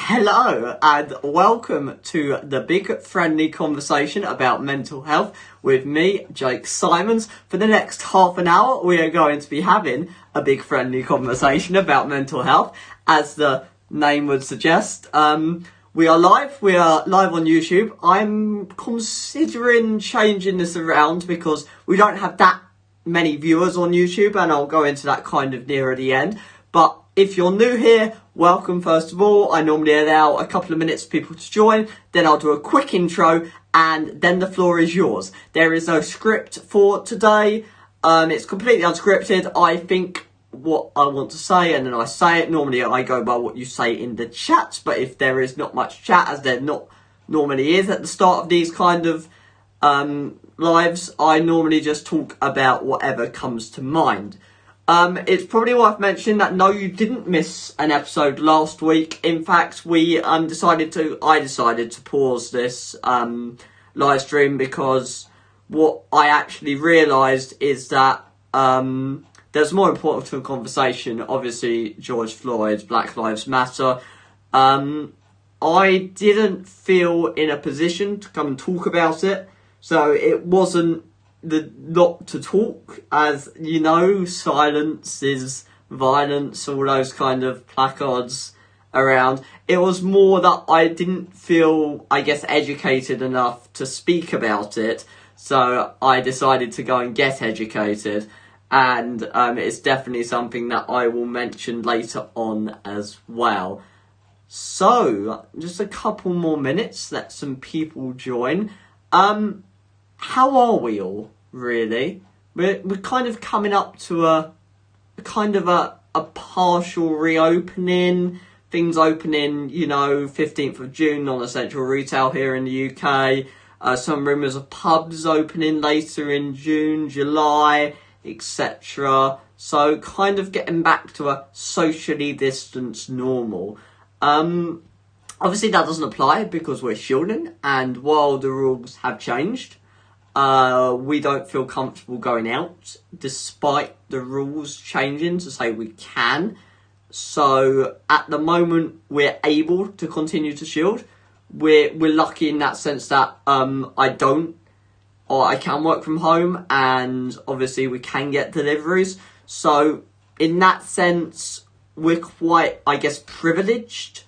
Hello and welcome to the big friendly conversation about mental health with me, Jake Symons. For the next half an hour, we are going to be having a big friendly conversation about mental health, as the name would suggest. We are live on YouTube. I'm considering changing this around because we don't have that many viewers on YouTube, and I'll go into that kind of nearer the end. But if you're new here, welcome first of all. I normally allow a couple of minutes for people to join, then I'll do a quick intro, and then the floor is yours. There is no script for today. It's completely unscripted. I think what I want to say, and then I say it. Normally I go by what you say in the chat, but if there is not much chat, as there not normally is at the start of these kind of lives, I normally just talk about whatever comes to mind. It's probably worth mentioning that no, you didn't miss an episode last week. In fact, I decided to pause this live stream because what I actually realised is that there's more important to the conversation. Obviously, George Floyd's Black Lives Matter. I didn't feel in a position to come and talk about it, so it wasn't not to talk, as you know, silence is violence, all those kind of placards around. It was more that I didn't feel, I guess, educated enough to speak about it, so I decided to go and get educated, and it's definitely something that I will mention later on as well. So, just a couple more minutes, let some people join. How are we all? Really, we're kind of coming up to a partial reopening. Things opening, 15th of June, non-essential retail here in the UK. Some rumours of pubs opening later in June, July, etc. So kind of getting back to a socially distanced normal. Obviously that doesn't apply because we're shielding, and while the rules have changed, we don't feel comfortable going out, despite the rules changing to say we can. So at the moment, we're able to continue to shield. We're lucky in that sense that I can work from home, and obviously we can get deliveries. So in that sense, we're quite, I guess, privileged.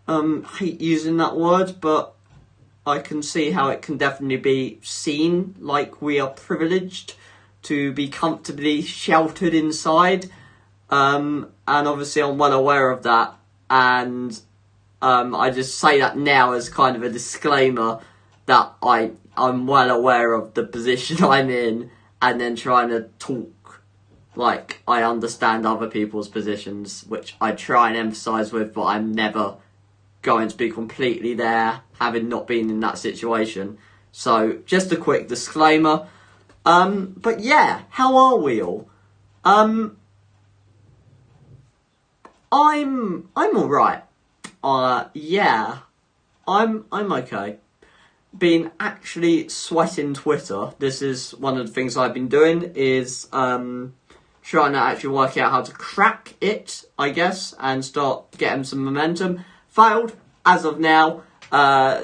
Hate using that word, but I can see how it can definitely be seen like we are privileged to be comfortably sheltered inside. And obviously I'm well aware of that. And I just say that now as kind of a disclaimer that I'm well aware of the position I'm in, and then trying to talk like I understand other people's positions, which I try and emphasise with, but I'm never going to be completely there, having not been in that situation. So just a quick disclaimer. But yeah, how are we all? I'm all right. Yeah, I'm okay. Been actually sweating Twitter. This is one of the things I've been doing, is trying to actually work out how to crack it, I guess, and start getting some momentum. Failed as of now.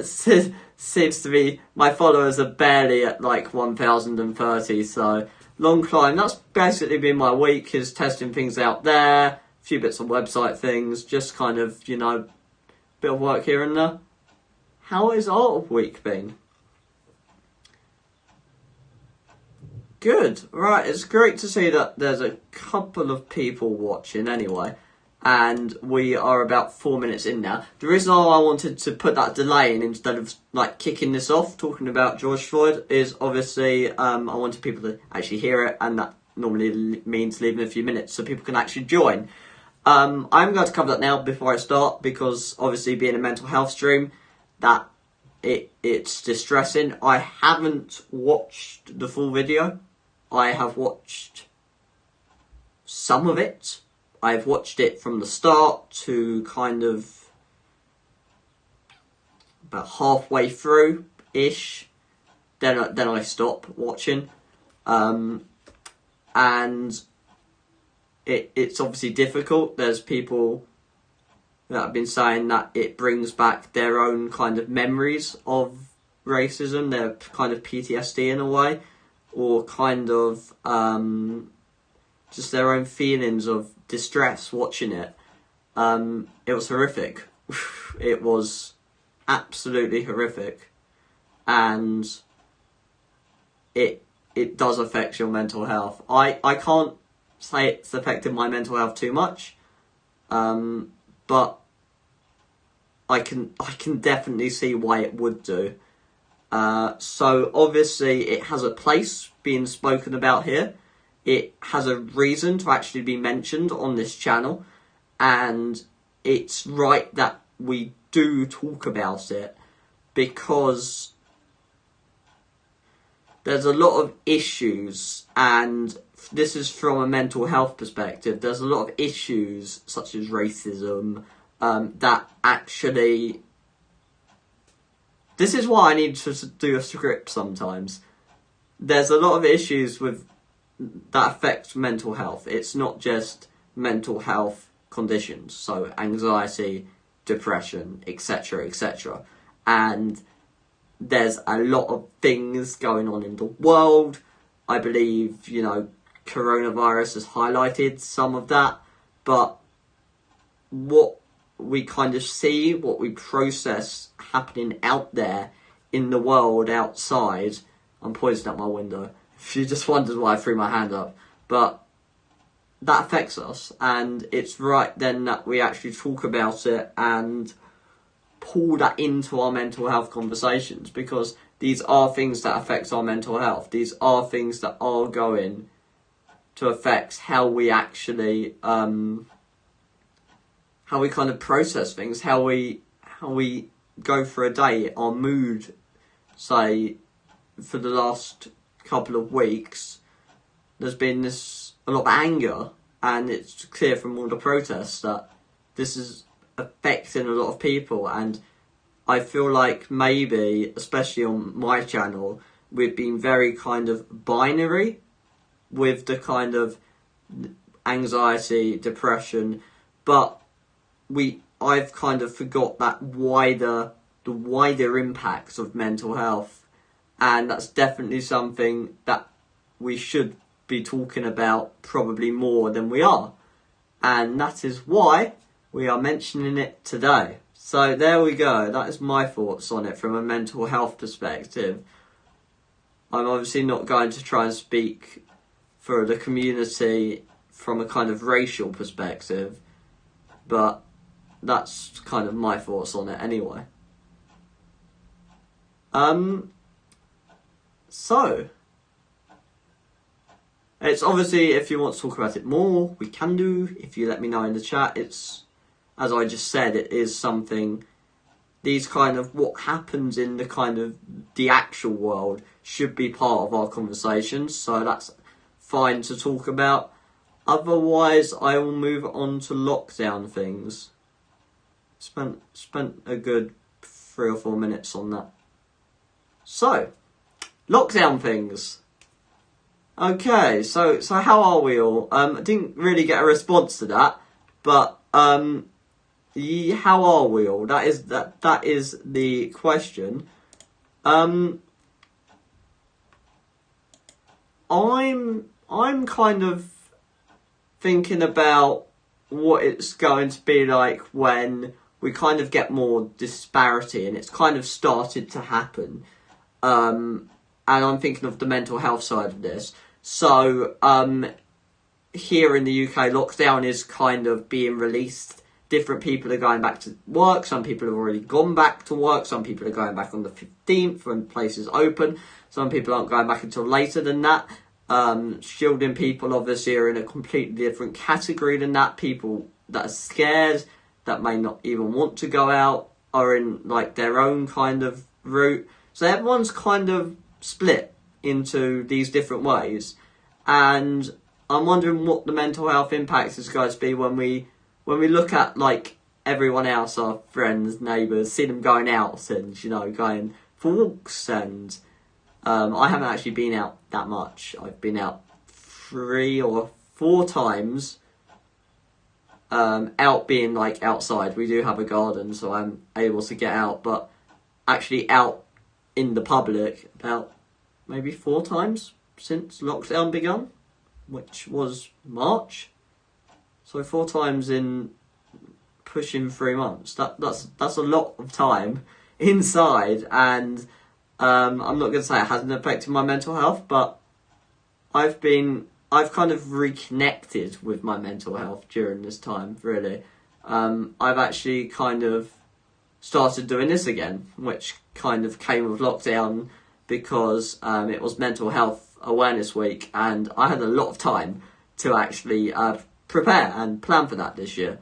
Seems to be my followers are barely at like 1,030, so long climb. That's basically been my week, is testing things out there, a few bits of website things, just kind of, bit of work here and there. How has our week been? Good. Right, it's great to see that there's a couple of people watching anyway. And we are about 4 minutes in now. The reason why I wanted to put that delay in instead of like kicking this off, talking about George Floyd, is obviously I wanted people to actually hear it, and that normally means leaving a few minutes so people can actually join. I'm going to cover that now before I start, because obviously being a mental health stream, that it's distressing. I haven't watched the full video. I have watched some of it. I've watched it from the start to kind of about halfway through-ish. Then I stop watching. And it's obviously difficult. There's people that have been saying that it brings back their own kind of memories of racism, their kind of PTSD in a way, or kind of just their own feelings of distress watching it. It was horrific. It was absolutely horrific, and it does affect your mental health. I can't say it's affected my mental health too much, but I can definitely see why it would do. So obviously it has a place being spoken about here. It has a reason to actually be mentioned on this channel, and it's right that we do talk about it, because there's a lot of issues, and this is from a mental health perspective, there's a lot of issues such as racism that actually... This is why I need to do a script sometimes. There's a lot of issues with that affect mental health. It's not just mental health conditions, so anxiety, depression, etc., etc. And there's a lot of things going on in the world. I believe, coronavirus has highlighted some of that, but what we kind of see, what we process happening out there in the world outside... I'm poised out my window. If you just wondered why I threw my hand up. But that affects us, and it's right then that we actually talk about it and pull that into our mental health conversations, because these are things that affect our mental health. These are things that are going to affect how we actually, how we kind of process things, how we go for a day, our mood, say, for the last couple of weeks, there's been a lot of anger, and it's clear from all the protests that this is affecting a lot of people. And I feel like maybe, especially on my channel, we've been very kind of binary with the kind of anxiety, depression, but I've kind of forgot the wider impacts of mental health. And that's definitely something that we should be talking about probably more than we are. And that is why we are mentioning it today. So there we go. That is my thoughts on it from a mental health perspective. I'm obviously not going to try and speak for the community from a kind of racial perspective, but that's kind of my thoughts on it anyway. So, it's obviously, if you want to talk about it more, we can do. If you let me know in the chat, it's, as I just said, it is something, these kind of, what happens in the kind of, the actual world should be part of our conversations. So that's fine to talk about. Otherwise, I will move on to lockdown things. Spent a good 3 or 4 minutes on that. So, lockdown things. Okay, so how are we all? I didn't really get a response to that, but how are we all? That is the question. I'm kind of thinking about what it's going to be like when we kind of get more disparity, and it's kind of started to happen. And I'm thinking of the mental health side of this. So, here in the UK, lockdown is kind of being released. Different people are going back to work. Some people have already gone back to work. Some people are going back on the 15th when places open. Some people aren't going back until later than that. Shielding people obviously are in a completely different category than that. People that are scared, that may not even want to go out, are in like their own kind of route. So everyone's kind of split into these different ways, and I'm wondering what the mental health impact is going to be when we look at like everyone else, our friends, neighbours, see them going out and going for walks. And I haven't actually been out that much. I've been out 3 or 4 times out being like outside. We do have a garden, so I'm able to get out, but actually out in the public about maybe 4 times since lockdown begun, which was March. So 4 times in pushing 3 months. That's a lot of time inside, and I'm not going to say it hasn't affected my mental health, but I've kind of reconnected with my mental health during this time, really. I've actually kind of started doing this again, which kind of came with lockdown because it was Mental Health Awareness Week, and I had a lot of time to actually prepare and plan for that this year,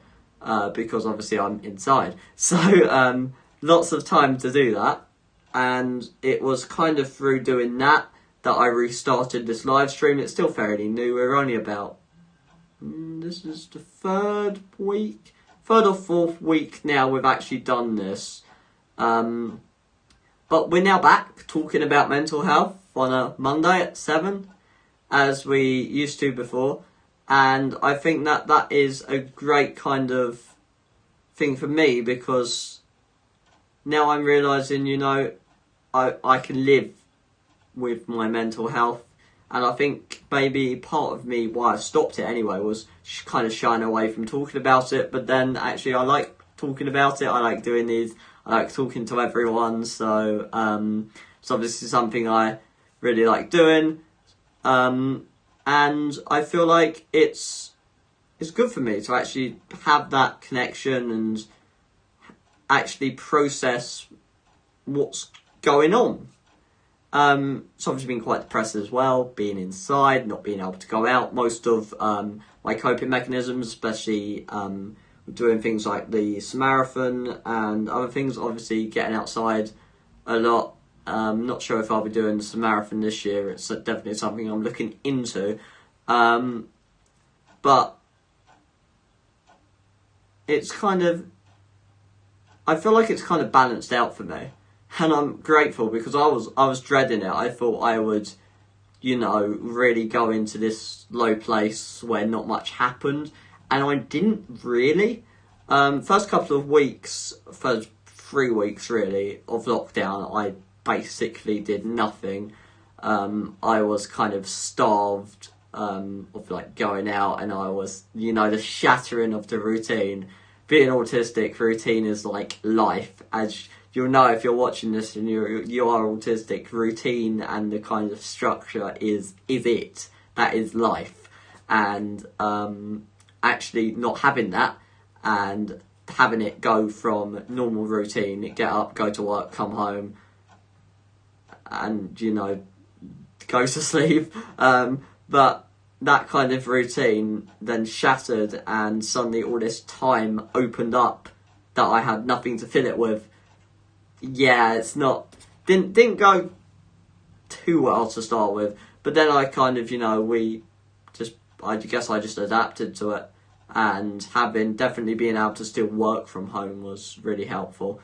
because obviously I'm inside. So lots of time to do that, and it was kind of through doing that I restarted this live stream. It's still fairly new. We're only about, this is the 3rd or 4th week now we've actually done this. But we're now back talking about mental health on a Monday at 7, as we used to before. And I think that is a great kind of thing for me, because now I'm realising, you know, I can live with my mental health, and I think maybe part of me why I stopped it anyway was kind of shying away from talking about it, but then actually I like talking about it. I like doing these, I like talking to everyone, so this is something I really like doing, and I feel like it's good for me to actually have that connection and actually process what's going on. It's obviously been quite depressing as well, being inside, not being able to go out. Most of my coping mechanisms, especially doing things like the marathon and other things, obviously getting outside a lot. Not sure if I'll be doing the marathon this year. It's definitely something I'm looking into. But it's kind of, I feel like it's kind of balanced out for me. And I'm grateful, because I was dreading it. I thought I would, you know, really go into this low place where not much happened, and I didn't really. First couple of weeks, first 3 weeks really, of lockdown, I basically did nothing. I was kind of starved of like going out, and I was, you know, the shattering of the routine. Being autistic, routine is like life, as you'll know if you're watching this and you are autistic. Routine and the kind of structure is it. That is life. And actually not having that, and having it go from normal routine, get up, go to work, come home, and, you know, go to sleep. But that kind of routine then shattered, and suddenly all this time opened up that I had nothing to fill it with. Yeah, it's not, didn't go too well to start with, but then I kind of, you know, I guess I just adapted to it, and definitely being able to still work from home was really helpful,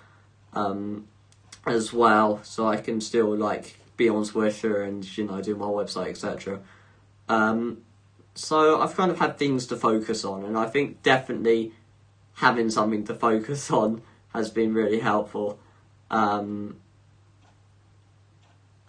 as well, so I can still like be on Twitter and, you know, do my website, etc. So I've kind of had things to focus on, and I think definitely having something to focus on has been really helpful. And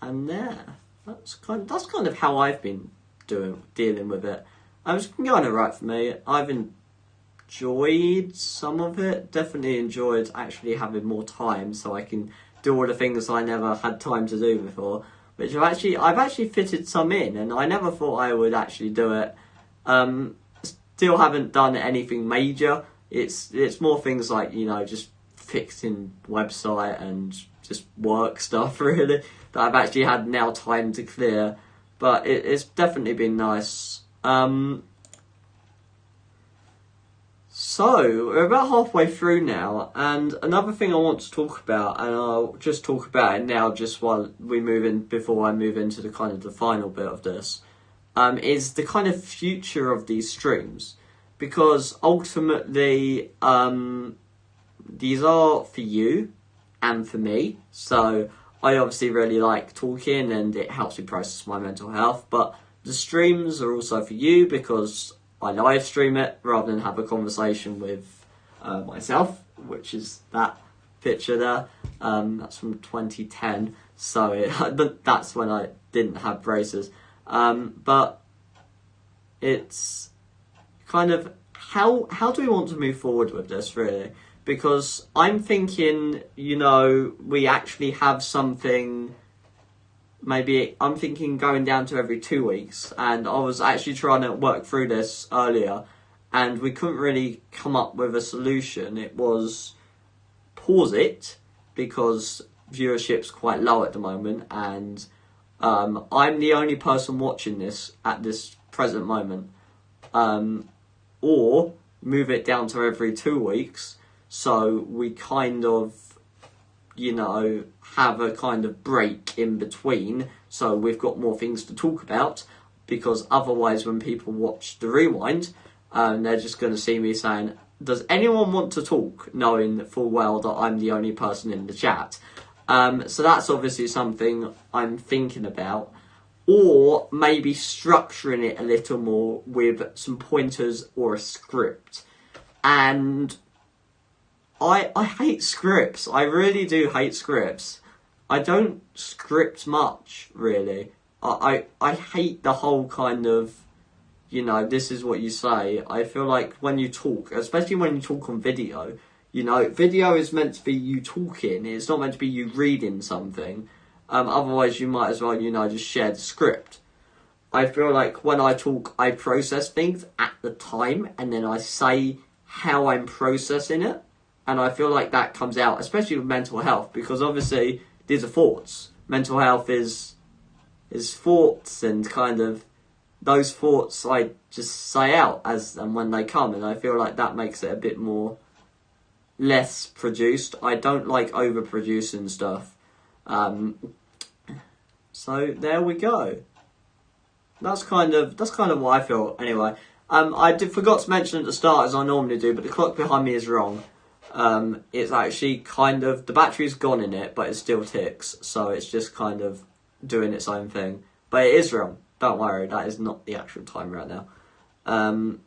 yeah, that's kind of how I've been dealing with it. It's been going alright for me. I've enjoyed some of it. Definitely enjoyed actually having more time, so I can do all the things I never had time to do before. Which I've actually fitted some in, and I never thought I would actually do it. Still haven't done anything major. It's more things like, you know, just fixing website and just work stuff really that I've actually had now time to clear, but it's definitely been nice. So we're about halfway through now, and another thing I want to talk about, and I'll just talk about it now just while we before I move into the kind of the final bit of this, is the kind of future of these streams, because ultimately these are for you and for me. So I obviously really like talking, and it helps me process my mental health, but the streams are also for you, because I live stream it rather than have a conversation with myself, which is that picture there. That's from 2010, so that's when I didn't have braces. But it's kind of how do we want to move forward with this, really? Because I'm thinking, you know, we actually have something. Maybe I'm thinking going down to every 2 weeks, and I was actually trying to work through this earlier, and we couldn't really come up with a solution. It was pause it, because viewership's quite low at the moment, and I'm the only person watching this at this present moment. Or move it down to every 2 weeks, so we kind of, you know, have a kind of break in between, so we've got more things to talk about, because otherwise when people watch the rewind, they're just going to see me saying, does anyone want to talk, knowing full well that I'm the only person in the chat. So that's obviously something I'm thinking about, or maybe structuring it a little more with some pointers or a script. And I hate scripts. I really do hate scripts. I don't script much, really. I hate the whole kind of, you know, this is what you say. I feel like when you talk, especially when you talk on video, you know, video is meant to be you talking. It's not meant to be you reading something. Otherwise, you might as well, you know, just share the script. I feel like when I talk, I process things at the time, and then I say how I'm processing it. And I feel like that comes out, especially with mental health, because obviously these are thoughts. Mental health is thoughts, and kind of those thoughts I just say out as and when they come, and I feel like that makes it a bit more less produced. I don't like overproducing stuff. So there we go. That's kind of what I feel anyway. I forgot to mention at the start, as I normally do, but the clock behind me is wrong. It's actually kind of, the battery's gone in it, but it still ticks, so it's just kind of doing its own thing. But it is wrong. Don't worry, that is not the actual time right now. I'm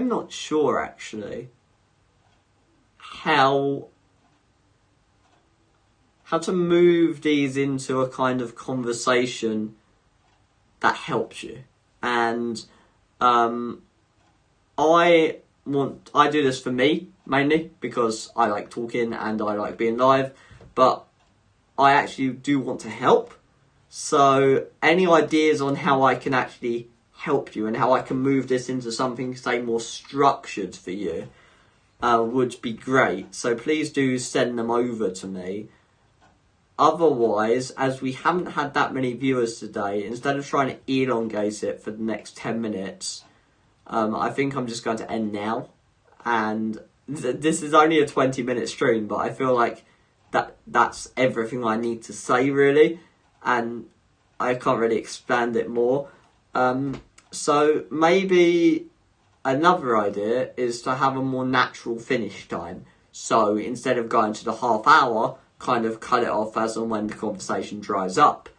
not sure actually how to move these into a kind of conversation that helps you. And I do this for me mainly because I like talking and I like being live, but I actually do want to help. So any ideas on how I can actually help you and how I can move this into something, say, more structured for you, would be great. So please do send them over to me. Otherwise, as we haven't had that many viewers today, instead of trying to elongate it for the next 10 minutes, I think I'm just going to end now. And this is only a 20-minute stream, but I feel like that's everything I need to say, really. And I can't really expand it more. So maybe another idea is to have a more natural finish time. So instead of going to the half hour, kind of cut it off as and when the conversation dries up,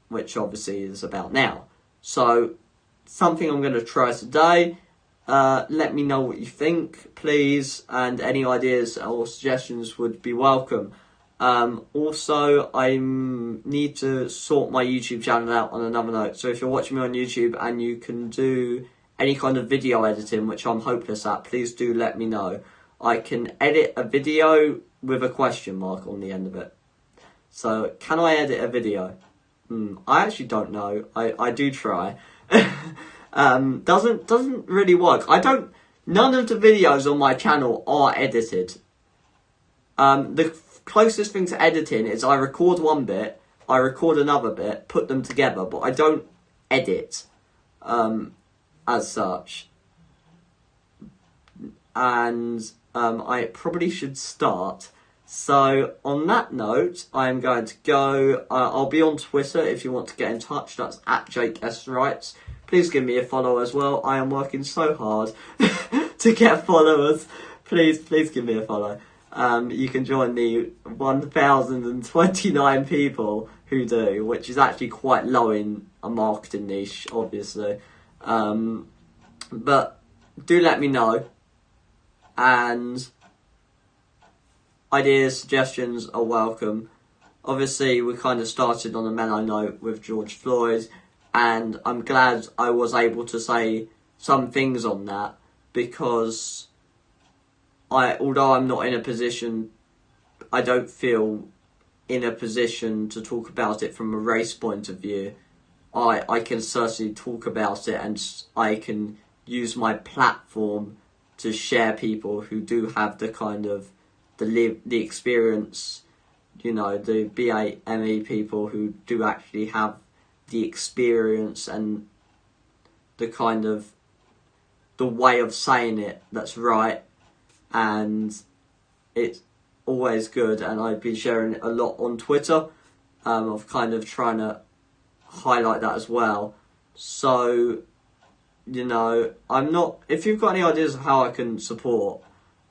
which obviously is about now. So something I'm going to try today. Let me know what you think, please, and any ideas or suggestions would be welcome. Also, I need to sort my YouTube channel out on another note. So if you're watching me on YouTube and you can do any kind of video editing, which I'm hopeless at, please do let me know. I can edit a video with a question mark on the end of it. So, can I edit a video? I actually don't know. I do try. Doesn't really work. None of the videos on my channel are edited. The closest thing to editing is I record one bit, I record another bit, put them together, but I don't edit as such. And I probably should start. So on that note, I'm going to go. I'll be on Twitter if you want to get in touch. That's at Jake S Writes. Please give me a follow as well. I am working so hard to get followers. Please give me a follow. you can join the 1,029 people who do, which is actually quite low in a marketing niche, obviously. But do let me know, and ideas, suggestions are welcome. Obviously, we kind of started on a mellow note with George Floyd, and I'm glad I was able to say some things on that, because although I'm not in a position, I don't feel in a position to talk about it from a race point of view. I can certainly talk about it, and I can use my platform to share people who do have the kind of the experience, you know, the BAME people who do actually have the experience and the kind of the way of saying it that's right, and it's always good. And I've been sharing it a lot on Twitter, of kind of trying to highlight that as well. So, you know, if you've got any ideas of how I can support,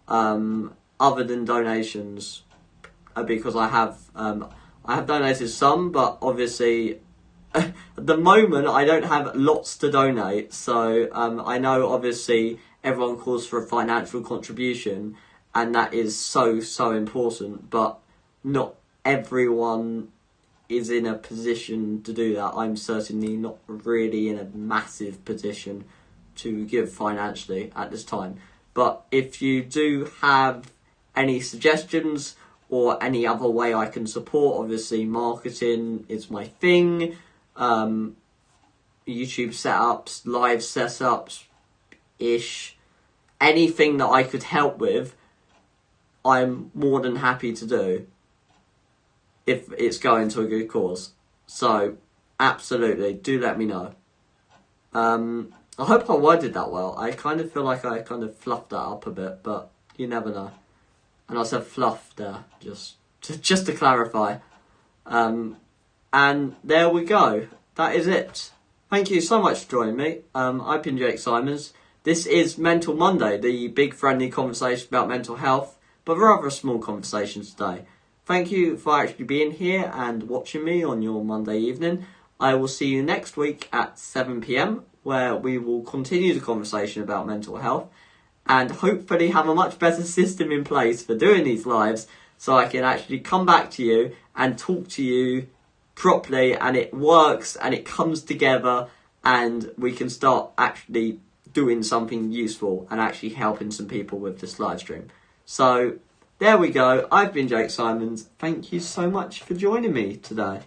other than donations, because I have donated some, but obviously at the moment I don't have lots to donate. So I know obviously everyone calls for a financial contribution, and that is so important, but not everyone is in a position to do that. I'm certainly not really in a massive position to give financially at this time. But if you do have any suggestions or any other way I can support, obviously marketing is my thing. YouTube setups, live setups-ish, anything that I could help with, I'm more than happy to do if it's going to a good cause. So, absolutely, do let me know. I hope I worded that well. I kind of feel like I kind of fluffed that up a bit, but you never know. And I said fluff there, just to clarify. And there we go. That is it. Thank you so much for joining me. I've been Jake Symons. This is Mental Monday, the big friendly conversation about mental health, but rather a small conversation today. Thank you for actually being here and watching me on your Monday evening. I will see you next week at 7 p.m, where we will continue the conversation about mental health, and hopefully have a much better system in place for doing these lives, so I can actually come back to you and talk to you properly, and it works and it comes together, and we can start actually doing something useful and actually helping some people with this live stream. So there we go. I've been Jake Symons. Thank you so much for joining me today.